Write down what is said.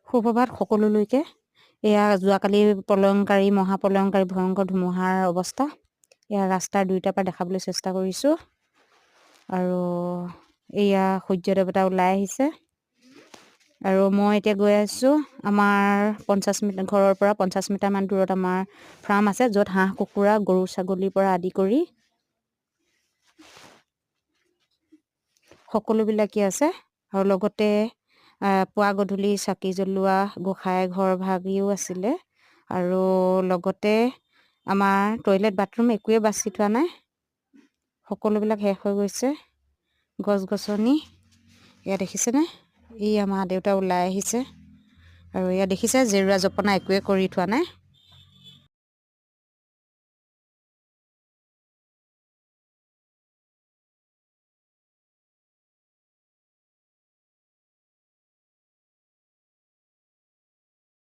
সুপ্ৰভাত সকলোলৈকে। এয়া যোৱাকালি প্ৰলয়ংকাৰী মহাপ্ৰলয়ংকাৰী ভয়ংকৰ ধুমুহাৰ অৱস্থা এয়া ৰাস্তাৰ দুইটাৰ পৰা দেখাবলৈ চেষ্টা কৰিছোঁ। আৰু এয়া সূৰ্য দেৱতা ওলাই আহিছে। আৰু মই এতিয়া গৈ আছোঁ আমাৰ 50 মিটাৰ ঘৰৰ পৰা 50 মিটাৰমান দূৰত আমাৰ ফাৰ্ম আছে, য'ত হাঁহ কুকুৰা গৰু ছাগলীৰ পৰা আদি কৰি সকলোবিলাকেই আছে। আৰু লগতে পুৱা গধূলি চাকি জ্বলোৱা গোঁসাই ঘৰ ভাগিও আছিলে। আৰু লগতে আমাৰ টয়লেট বাথৰুম একোৱে বাচি থোৱা নাই, সকলোবিলাক শেষ হৈ গৈছে। গছ গছনি এয়া দেখিছেনে, ই আমাৰ দেউতা ওলাই আহিছে। আৰু এয়া দেখিছে জেৰুৱা জপনা একোৱে কৰি থোৱা নাই।